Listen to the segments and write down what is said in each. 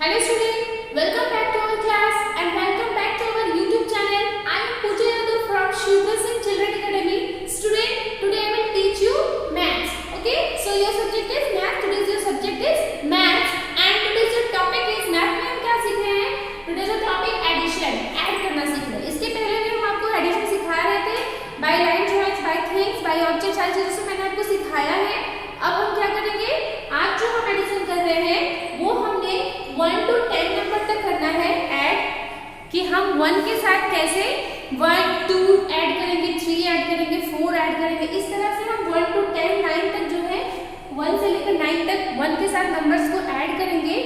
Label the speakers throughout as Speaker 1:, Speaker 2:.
Speaker 1: Hello student, welcome back to our class and welcome back to our YouTube channel. I am Pooja Yadav from Shubhra Singh Children Academy. Student, today I will teach you maths. Okay, so your subject is math. Today's your subject is maths and today's your topic is math में हम क्या सीख रहे हैं? Today's your topic addition, add करना सीख रहे हैं. इसके पहले भी हम आपको addition सिखा रहे थे by line joins, by things, by objects, सारी चीजों से मैंने आपको सिखाया है. अब हम क्या करेंगे? आज जो हम एडिशन कर रहे हैं वो हमने 1 to 10 नंबर तक करना है ऐड, कि हम 1 के साथ कैसे 1 2 ऐड करेंगे, 3 ऐड करेंगे, 4 ऐड करेंगे. इस तरह से हम 1 to 10 9 तक जो है 1 से लेकर 9 तक 1 के साथ नंबर्स को ऐड करेंगे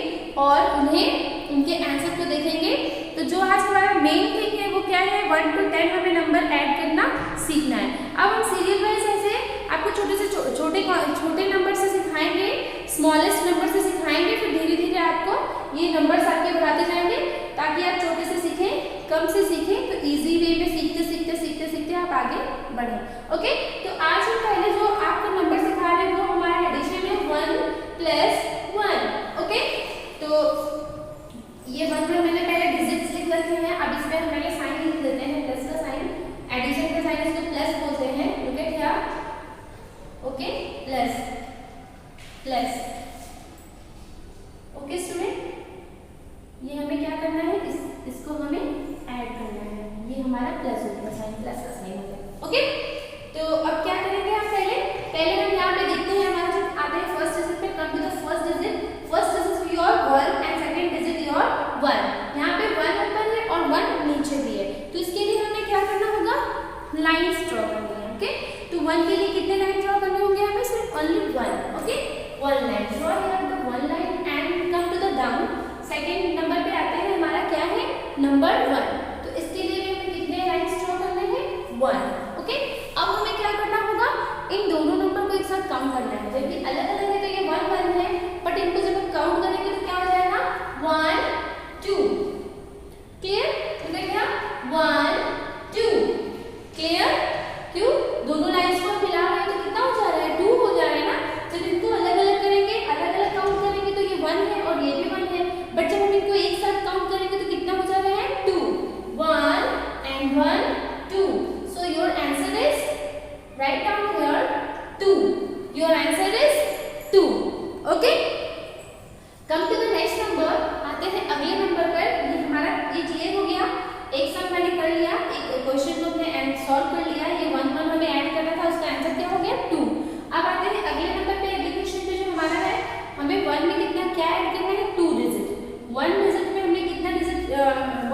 Speaker 1: और उन्हें उनके आंसर को देखेंगे. तो जो आज हमारा मेन थिंग है वो क्या है? 1 to 10 हमें नंबर ऐड करना सीखना है. अब हम सीरियल वाइज ऐसे आपको छोटे से छोटे नंबर से सिखाएंगे, स्मॉलेस्ट नंबर से सिखाएंगे, फिर धीरे धीरे आपको ये नंबर्स आगे बढ़ाते जाएंगे ताकि आप छोटे से सीखें, कम से सीखें. तो इजी वे में सीखते आप आगे बढ़ें. ओके, तो आज हम पहले जो आपको नंबर सिखा रहे हैं वो हमारा एडिशन है 1 + 1. ओके, तो ये 1 में मैंने पहले डिजिट्स लिख रखे हैं. अब इस पे हम पहले साइन लिख लेते हैं, प्लस का साइन, एडिशन का साइन, इसको प्लस बोलते हैं. Look at here. Okay, plus. Okay student, ये हमें क्या करना है? इसको हमें ऐड करना है. ये हमारा प्लस हो गया, साइन, प्लस का साइन हो गया. ओके, तो अब क्या करेंगे? आप पहले हम यहाँ पे देखते हैं हमारा जो आता है फर्स्ट डिजिट पे. Come to the first digit your 1 and second digit your 1. यहाँ पे 1 ऊपर है और 1 नीचे भी है. तो इसके लिए हमें क्या करना होगा? लाइंस ड्रॉ करनी है. ओके, तो 1 के लिए कितने लाइन ड्रॉ करने होंगे हमें? सिर्फ only 1. Okay, 1 line draw here, the 1 line and come to the down. Second number पे आते हैं हमारा क्या है? नंबर 1. तो इसके लिए भी हमें कितने लाइंस ड्रॉ करने हैं? 1. ओके, अब हमें क्या करना होगा? इन दोनों नंबर को एक साथ काउंट करना है. जब भी अलग अलग है तो ये 1 1 है, बट इनको जब हम काउंट करेंगे तो क्या हो जाएगा? 1 2. क्लियर? तो क्या? 1 2. क्लियर? क्यों? दोनों लाइंस को मिला रहे हैं तो कितना हो जा रहा है? 2 हो जा रहा है ना. जब इनको अलग अलग करेंगे, अलग अलग काउंट करेंगे तो ये 1 है और ये भी 1 है, बट जब हम इनको एक साथ काउंट करेंगे तो कितना हो जा रहा है? 2. 1 and 1 2. So your answer is, write down here 2. Your answer is 2. Okay, come to the next number. आते हैं अगले नंबर पर. ये हमारा ये क्लियर हो गया. एक सम मैंने कर लिया, एक क्वेश्चन को हमने सॉल्व कर लिया. ये 1 1 हमें ऐड करना था, उसका आंसर क्या हो गया? 2. अब आते हैं अगले नंबर पे. अगले क्वेश्चन पे जो हमारा है, हमें 1 में कितना क्या ऐड करना है? 2 डिजिट. 1 डिजिट में हमने कितना डिजिट,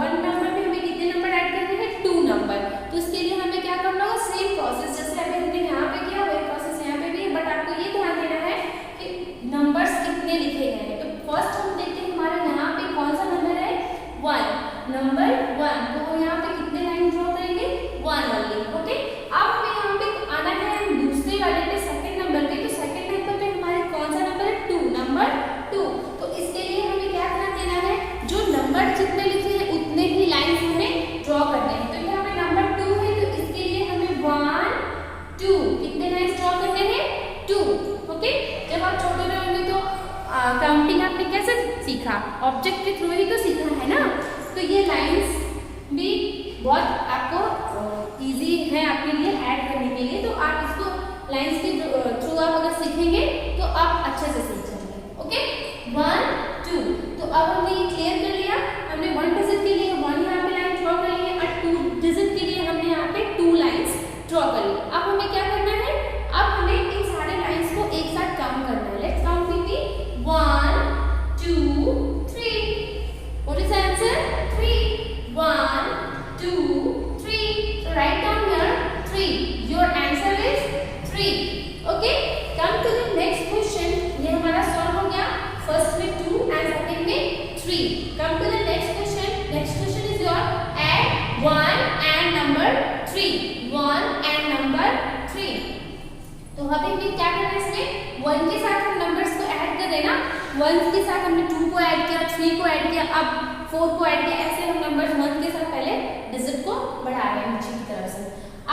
Speaker 1: 1 नंबर में हमें कितने नंबर ऐड करने हैं? 2 नंबर. तो इसके लिए हमें क्या करना होगा? सेम प्रोसेस जैसे अभी हमने यहाँ पे किया वही प्रोसेस यहाँ पे भी है, बट आपको ये ध्यान देना है कि नंबर्स कितने लिखे गए हैं. तो फर्स्ट हम देखते हैं हमारे यहाँ पे कौन सा नंबर है? 1. नंबर 1. तो यहाँ पे कितने लाइन ड्रॉ करेंगे? 1 ओनली. ओके, अब हमें यहाँ पे आना है हम दूसरे वाले पे, सेकंड नंबर पे. तो सेकंड नंबर पे हमारे कौन सा नंबर है? 2. नंबर 2. तो इसके लिए हमें क्या ध्यान देना है? जो नंबर जितने लिखे हैं उतने ही लाइंस हमें ड्रॉ करने हैं. तो यहाँ पे नंबर 2 है तो इसके लिए हमें 1 2 कितने लाइंस ड्रॉ करने हैं? 2. ओके, जब आप छोटे में होंगे तो काउंटिंग आपने कैसे सीखा? ऑब्जेक्ट के थ्रू ही तो सीखा है ना. तो ये लाइंस भी बहुत आपको इजी है आपके लिए ऐड करने के लिए. तो आप इसको लाइंस के थ्रू आप अगर सीखेंगे तो आप अच्छे से सीख जाएंगे. ओके, 1 2. तो अब हमने ये क्लियर कर लिया. हमने 1 डिजिट के लिए 1 यहाँ पे लाइन ड्रॉ कर ली है और 2 डिजिट के लिए हमने यहाँ पे 2 लाइंस ड्रॉ कर ली. अब हमें क्या करना है? अब हमें इन सारे लाइंस को एक साथ काउंट करना है. Let's count with 1 2 3. What is the answer? 3. 1 2 3. So write down here 3. Your answer is 3. Okay, come to the next question. ये हमारा सॉल्व हो गया. फर्स्ट में 2 and सेकंड में 3. Come to the next question. Next question is your add 1 and number 3. 1 and number 3. तो हमें क्या करना है इसमें? 1 के साथ हम नंबर्स को ऐड कर देना. 1 के साथ हमने 2 को ऐड किया, 3 को ऐड किया, अब 4 को ऐड किया. ऐसे हम नंबर्स 1 के साथ पहले डिजिट को बढ़ा रहे हैं नीचे की तरफ से.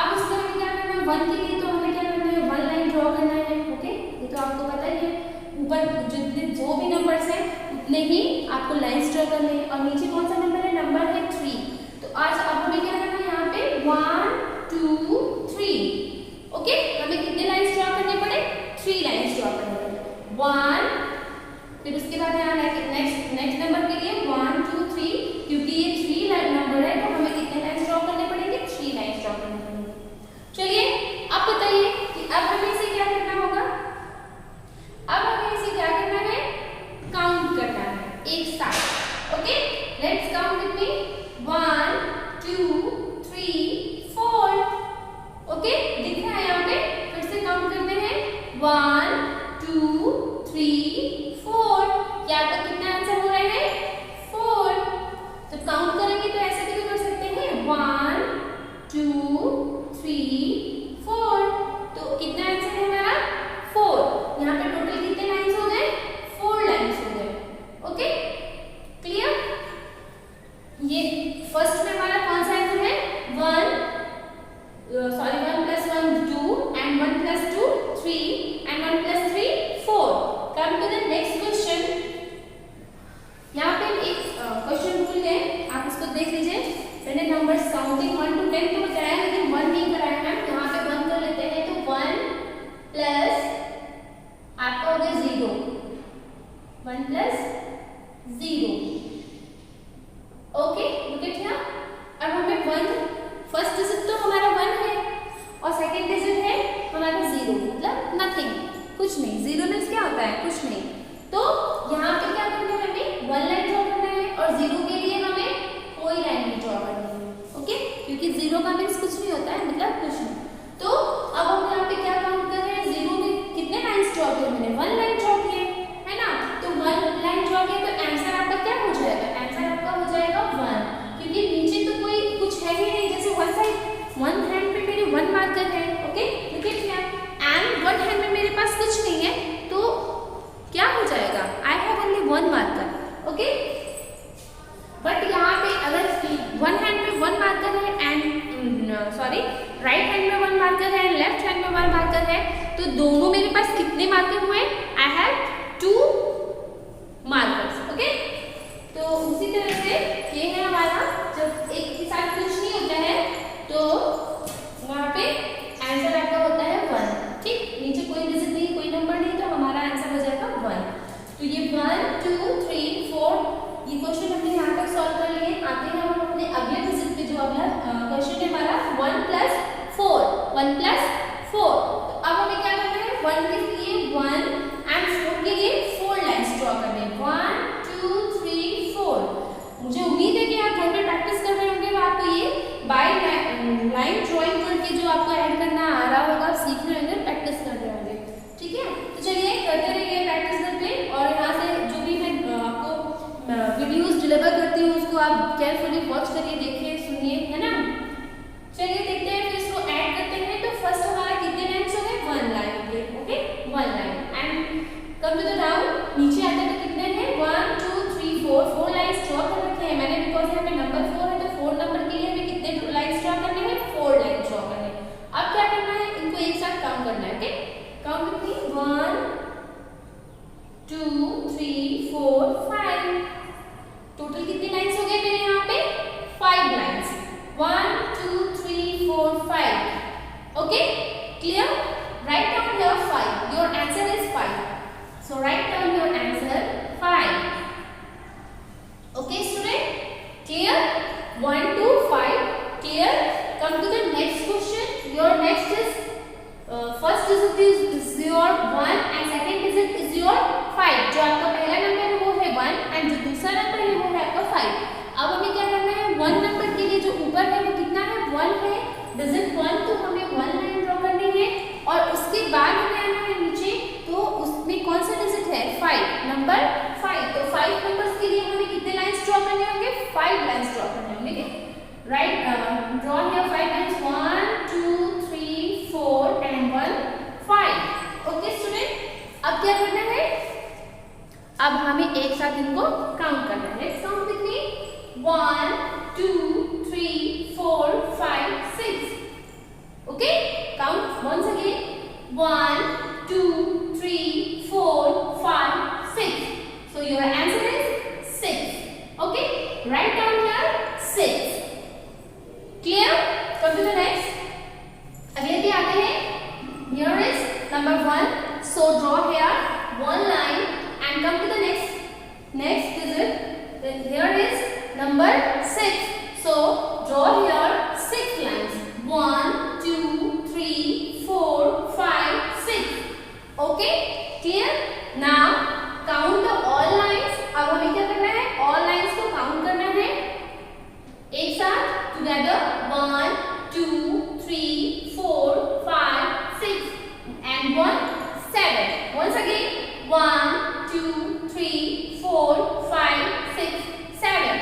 Speaker 1: अब उसमें हमें क्या करना है? 1 के लिए तो हमें क्या करना है? 1 लाइन ड्रॉ करना है. ओके, ये तो आपको पता ही है. ऊपर जितने जो भी नंबर्स हैं उतने ही आपको लाइंस ड्रॉ करने पड़ेंगे। 1, फिर उसके बाद यहाँ नेक्स्ट नंबर के लिए 1 2 3, क्योंकि ये 3 नंबर है तो हमें कितने लाइन्स ड्रॉ करने पड़ेंगे? 3 लाइन्स ड्रॉ करने पड़ेंगे। चलिए अब बताइए कि अब हमें इसे क्या करना होगा? अब हमें इसे क्या करना है? काउंट करना है एक साथ। Okay, let's count with me. 1 2 3 4। Okay, दिख रहा है यहाँ पे? फिर से काउंट करते हैं। 1 2 3 4। क्या आपका कितना आंसर हो रहा है? 4। तो काउंट करेंगे तो ऐसे भी तो कर सकते हैं, 1 2 3 4। तो कितना आंसर है हमारा? 4। यहाँ पे टोटल कितने लाइन्स हो गए? 4 लाइन्स हो गए। Okay, clear? ये फर्स्ट में हमारा कौन सा आंसर है? 1 + 1 2 and 1 + 2 3 and 1 + 3 4. Come to the next question. यहाँ पे एक क्वेश्चन भूल गए, आप इसको देख लीजिए। मैंने नंबर्स काउंटिंग 1 to 10 तो बताया, लेकिन 1 नहीं कराया है। यहाँ पे 1 कर लेते हैं, तो 1 प्लस आपका हो गया 0, 1 + 0। Okay, look at here. अब हमें 1 फर्स्ट डिजिट तो हमारा 1 है और सेकंड डिजिट है हमारा 0, मतलब नथिंग, कुछ नहीं। 0 मीन्स क्या होता है? कुछ नहीं। तो यहाँ पे क्या करना है? हमें 1 लाइन ड्रॉ करना है और 0 के लिए हमें कोई लाइन नहीं ड्रॉ करनी है। ओके, क्योंकि 0 का मीन्स कुछ नहीं होता है, मतलब कुछ नहीं। तो अब हम यहाँ पे क्या काउंट कर रहे हैं? 0 में कितने लाइन्स ड्रॉ किए? मैंने 1 लाइन ड्रॉ किए, है ना? तो 1 लाइन ड्रॉ किए तो आंसर आपका क्या हो जाएगा? आंसर आपका हो जाएगा 1, क्योंकि नीचे तो कोई कुछ है ही नहीं। जैसे वन साइड 1 हैंड पे मेरे 1 मार्कर है। Okay, look at here, and 1 hand में मेरे पास कुछ नहीं है, तो क्या हो जाएगा? I have only 1 marker. Okay, but यहाँ पे अगर 1 हैंड में 1 मार्कर है एंड राइट हैंड में 1 मार्कर है, लेफ्ट हैंड में 1 मार्कर है, तो दोनों मेरे पास कितने मार्कर हुए? I have 2 markers. ओके, तो उसी तरह से ये है हमारा, जब एक के साथ कुछ नहीं होता है तो वहाँ पे आंसर आपका होता है 1। ठीक, नीचे कोई डिजिट नहीं, कोई नंबर नहीं, तो हमारा आंसर हो जाएगा 1। तो ये 1 2 3 4 ये क्वेश्चन हमने यहाँ तक सॉल्व कर लिए। आते हैं हम अपने अगले डिजिट पे, जो अगला क्वेश्चन है हमारा 1 + 4। 1 + 4। तो अब हमें क्या करना है? 1 के लिए 1 एंड 4 के लिए 4 लाइन्स ड्रॉ करने हैं। 1 2 3 4। मुझे उम्मीद है कि आप घर में प्रैक्टिस कर रहे होंगे, आपको ये बाय लाइन ड्राइंग करके जो आपको ऐड करना आ रहा होगा, आप सीख रहे होंगे, प्रैक्टिस कर रहे होंगे। ठीक है, तो चलिए करते रहिए प्रैक्टिस करके, और यहाँ से जो भी मैं आपको वीडियोस डिलीवर करती हूँ उसको आप केयरफुली वॉच करिए, देखिए, सुनिए, है ना? चलिए देखते हैं, फिर इसको ऐड करते हैं। तो फर्स्ट हमारा कितने लाइन्स हो गए? 1 लाइन हो गए। Okay, 1 line. And come to the down, नीचे आते तो कितने हैं? 1 2 3 4 लाइन्स ड्रॉ कर रखे हैं मैंने, बिकॉज यहाँ पे नंबर 4 है, तो 4 नंबर के लिए हमें कितने लाइन्स ड्रॉ करने हैं? 4 लाइन ड्रॉ करने हैं। अब क्या करना है? इनको एक साथ काउंट करना है। Okay, count with me. 1 2 3 4 5। Total कितनी लाइन्स हो गए मेरे यहाँ पे? 5 lines. 1 2 3 4 5। Okay, clear? Write down your 5. Your answer is 5. So write down your answer 5. Okay, student? Clear? 1 to 5. Clear? Come to the next question. Your next is first digit is your 1 and second digit is your 5. जो आपका पहला number है वो है 1 and जो दूसरा number है वो है आपका 5. अब हमें क्या करना है? 1 नंबर के लिए जो ऊपर है वो कितना है? 1 है। डिजिट 1 तो हमें 1 लाइन ड्रॉ करनी है, और उसके बाद हमें आना है नीचे, तो उसमें कौन सा डिजिट है? 5, नंबर 5। तो 5 नंबर्स के लिए हमें कितने लाइंस ड्रॉ करने होंगे? 5 लाइंस ड्रॉ करने होंगे। Right, draw here 5 lines, 1 2 3 4 and 1 5। Okay student, अब क्या करना है? अब हमें एक साथ इनको काउंट करना है। Let's count with me. 1 2 3 4 5 6। Okay, count once again. 1 2 3 4 5 6. So your answer is 6. Okay, write down here 6. Clear? Come to the next. अगले पे आते हैं. Here is number 1. So draw here one line and come to the next digit. Then here is number 6. So draw here 6 lines. 1, 2, 3, 4, 5, 6. Okay, clear? Now count the all lines. अब हमें क्या करना है? All lines को count करना है एक साथ together. 1, 2, 3, 4, 5, 6 and 1, 7. Once again 1, 2, 3, 4, 5, 6, 7.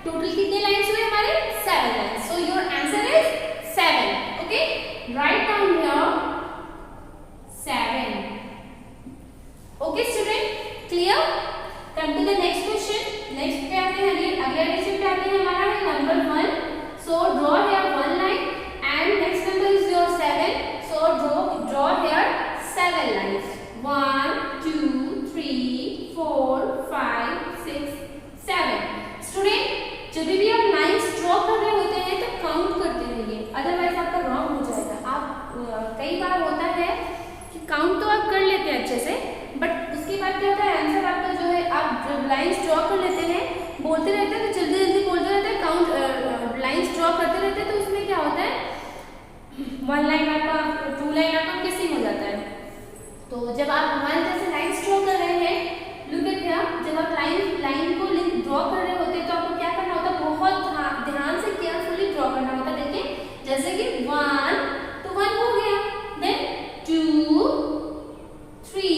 Speaker 1: Total कितने lines हुए हमारे? 7 lines. So your answer is 7. Okay, write down here 7. Okay student, clear? Come to the next question. Next पे आते हैं, अगले question पे आते हैं हमारा है number 1. So draw here one line and next number is your 7. So draw here 7 lines. 1, 2, 3, 4, 5, 6, 7. Student, जब भी आप लाइंस ड्रॉ कर रहे होते हैं तो काउंट करते रहिए, अदरवाइज आपका रॉन्ग हो जाएगा. आप कई बार होता है कि काउंट तो आप कर लेते हैं अच्छे से, बट उसके बाद क्या होता है आंसर आपका जो है, आप जब लाइंस ड्रॉ कर लेते हैं बोलते रहते हैं तो जल्दी जल्दी बोलते रहते हैं, काउंट लाइंस ड्रॉ करते रहते हैं, तो उसमें क्या होता है 1 लाइन आपका 2 लाइन आपका मिसिंग हो जाता है. तो जब आप हमारे जैसे लाइंस ड्रॉ कर रहे हैं, लुक एट हियर, जब आप लाइन को ड्रॉ कर रहे होते हैं तो आपको क्या करना होता है, बहुत ध्यान से केयरफुली ड्रॉ करना होता है. देखिए जैसे कि 1 तो 1 हो गया, देन 2, 3,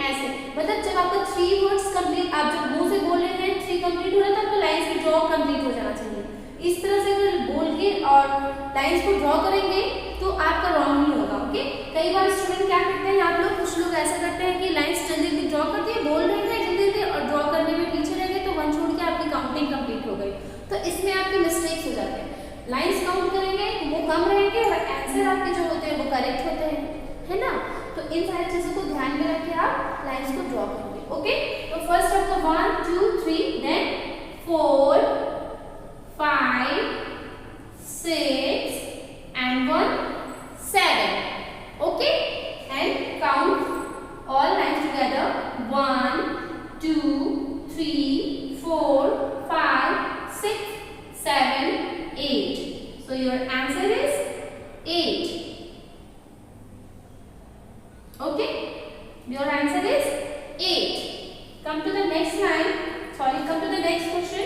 Speaker 1: ऐसे. मतलब जब आपका 3 वर्ड्स कंप्लीट, आप जब मुंह से बोल रहे हैं 3 कंप्लीट हो रहा है तो आपको लाइंस की ड्रॉ कंप्लीट हो जाना चाहिए. इस तरह से अगर बोल के और लाइंस को ड्रॉ करेंगे तो आपका रॉन्ग नहीं होगा. ओके, कई बार स्टूडेंट क्या करते हैं, आप लोग कुछ लोग ऐसा करते हैं कि लाइंस जल्दी जल्दी ड्रॉ कर दिए, बोल रहे हैं जल्दी जल्दी और ड्रॉ करने में पीछे रह गए, तो 1 छोड़ के आपकी काउंटिंग कंप्लीट हो गई. तो इसमें आपके मिस्टेक्स हो जाते हैं. लाइंस काउंट करेंगे वो कम रहेंगे और आंसर आपके जो होते हैं वो करेक्ट होते हैं, है ना. तो इन सारी चीजों को ध्यान में रख के आप लाइंस को ड्रॉ करेंगे. ओके, तो फर्स्ट आपका 1, 2, 3, then 4, 5, 6 and 1, 7. Okay, and count all lines together. 1, 2, 3, 4, 5, 6, 7, 8. So your answer is 8. Okay, your answer is 8. Come to the next line. Sorry, come to the next question.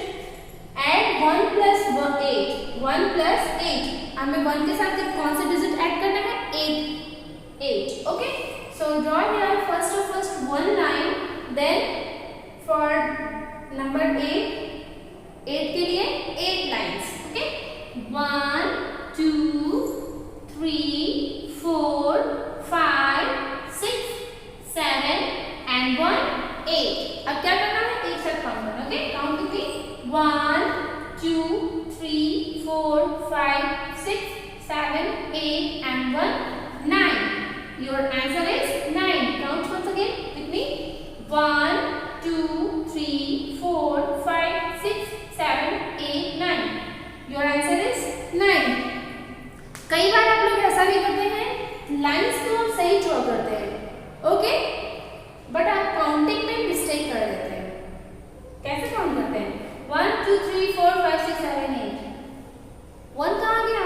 Speaker 1: Add 1 plus 8. 1 plus 8. हमें 1 के साथ कौन से digit add करना है? 8. Okay. So draw here first 1 line. Then for number 8 के लिए 8 lines. Okay. 1, 2, 3, 4, 5, 6, 7 and 1, 8. अब क्या करना है? एक साथ काउंट करना. ओके, काउंट कीजिए. 1, 2, 3, 4, 5, 6, 7, 8 and 1, 9. Your answer is 9. Count once again with me. 1, 2, 3, 4, 5, 6, 7, 8, 9. Your answer is 9. कई बार आप लोग ऐसा भी करते हैं, लाइंस तो आप सही ड्रॉ करते हैं, ओके, बट आप काउंटिंग में मिस्टेक कर देते हैं. कैसे काउंट करते हैं? 1, 2, 3, 4, 5, 6, 7, 8. 1 कहाँ गया?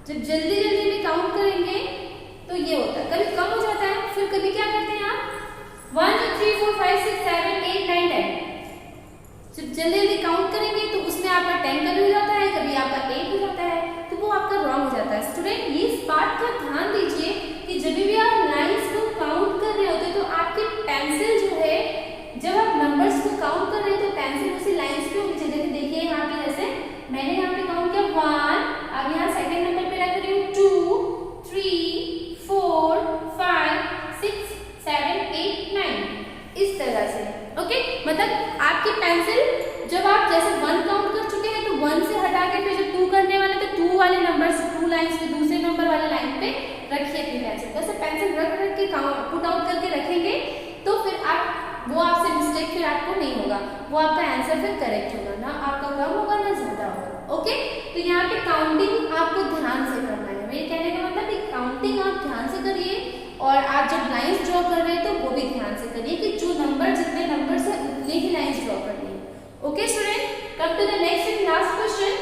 Speaker 1: जब जल्दी जल्दी में काउंट करेंगे तो ये होता है, कभी कम हो जाता है, फिर कभी क्या करते हैं आप 1, 2, 3, 4, 5, 6, 7, 8, 9, 10. जब जल्दी जल्दी काउंट करेंगे तो उसमें आपका 10 कभी हो जाता है, कभी आपका 8 हो जाता है, तो वो आपका रॉन्ग हो जाता है. स्टूडेंट, ये इस बात का ध्यान दीजिए कि जब भी आप लाइंस को काउंट कर रहे होते हैं तो आपके पेंसिल जो है, जब आप नंबर्स को काउंट कर रहे हैं तो पेंसिल उसी लाइंस पे होनी चाहिए. देखिए यहाँ पे जैसे मैंने यहाँ पे काउंट किया 1, अब यहाँ सेकंड नंबर पे रख रही हूँ 2, 3, 4, 5, 6, 7, 8, 9. इस तरह से. ओके, मतलब आपकी पेंसिल जब आप जैसे 1 काउंट कर चुके हैं तो 1 से हटा के फिर जब 2 करने वाले तो 2 वाले नंबर्स 2 लाइंस पे दूसरे नंबर वाले लाइन पे रखिए अपनी पेंसिल. जैसे पेंसिल रख के पुट आउट करके रखेंगे तो फिर आप वो आपसे मिस्टेक फिर आपको नहीं होगा, वो आपका आंसर फिर करेक्ट होगा, ना आपका कम होगा ना ज्यादा होगा. ओके, तो यहाँ पे काउंटिंग आपको ध्यान से करना है. मेरे कहने का मतलब कि काउंटिंग आप ध्यान से करिए और आप जब लाइंस ड्रॉ कर रहे हैं तो वो भी ध्यान से करिए कि जो नंबर जितने नंबर से उतने ही लाइंस ड्रॉ करनी है। Okay student, come to the next and last question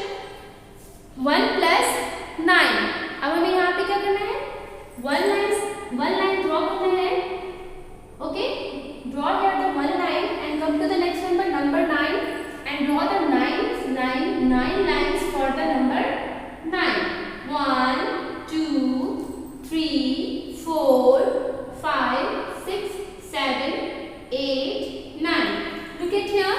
Speaker 1: 1 + 9। अब हमें यहाँ पे क्या करना है, वन लाइन ड्रॉ करना है। Okay, draw here the one line and come to the next number 9 and draw the nine lines for the number 9. 1 2 3 4 5 6 7 8 9। Look at here,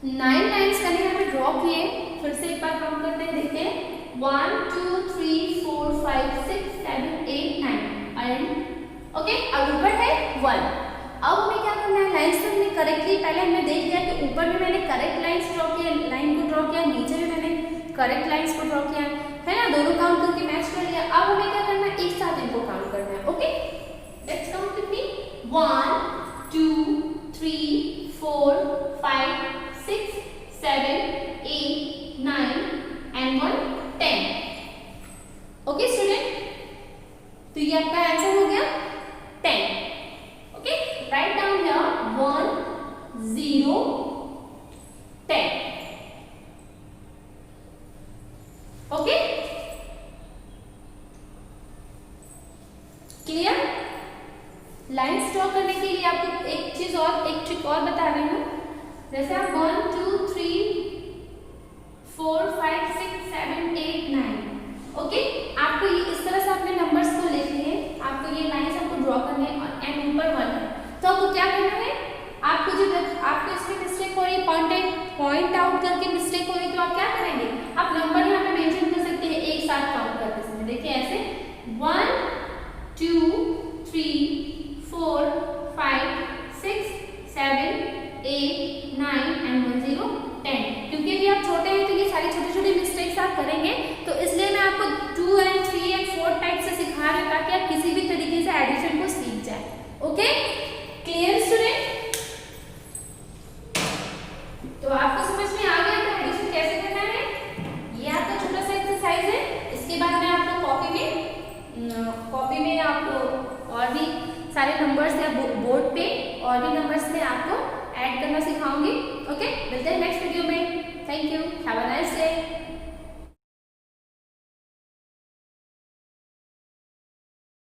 Speaker 1: 9 lines करने हमें ड्रॉ किए। फिर से एक बार काउंट करते हैं, देखते हैं 1 2 3 4 5 6 7 8 9 एंड ओके। अब ऊपर है 1। अब हमें क्या करना है, लाइन्स तो हमने करेक्टली पहले हमने देख लिया कि ऊपर में मैंने करेक्ट लाइन्स ड्रॉ किया, लाइन को ड्रॉ किया, नीचे में मैंने करेक्ट लाइन्स को ड्रॉ किया है ना, दोनों काउंट करके मैच कर लिया। अब हमें क्या करना है, एक साथ इनको काउंट करना है। Okay, let's count with me 1 2 3 4 5 6 7 8 9 and 1 10। Okay student, तो ये आपका आंसर हो गया 10। Okay, write down here 1 0 10। Okay, clear? Lines draw करने के लिए आपको एक चीज और, एक ट्रिक और बता रही हूँ। जैसे आप 1 2 3 4 5 6 7 8 9 ओके, आपको ये इस तरह से अपने नंबर्स को लिखने हैं, आपको ये लाइन्स आपको ड्रॉ करने हैं एंड ऊपर 1 है। तो आपको क्या करना है, आपको जो आपको इसमें मिस्टेक हो रही है, पॉइंट आउट करके मिस्टेक हो रही है, तो आप क्या करेंगे, आप नंबर यहाँ पे मेंशन कर सकते हैं एक साथ काउंट करते समय। देखिए ऐसे 1 2 3 4 5 6 7 8 9 एंड 1 0 10। क्योंकि अभी आप छोटे हैं तो ये सारी छोटी छोटी मिस्टेक्स आप करेंगे, तो इसलिए मैं आपको 2 एंड 3 एंड 4 टाइप से सिखा रही हूँ ताकि आप किसी भी तरीके से एडिशन को सीख जाए। Okay, clear student? तो आपको समझ में आ गया कि एडिशन कैसे करना है। ये आपका छोटा सा एक्सरसाइज है। इसके बाद मैं आपको कॉपी में आपको और भी सारे नंबर्स या बोर्ड पे और भी नंबर्स में आपको ऐड करना सिखाऊंगी। ओके, मिलते हैं नेक्स्ट वीडियो में। Thank you, have a nice day.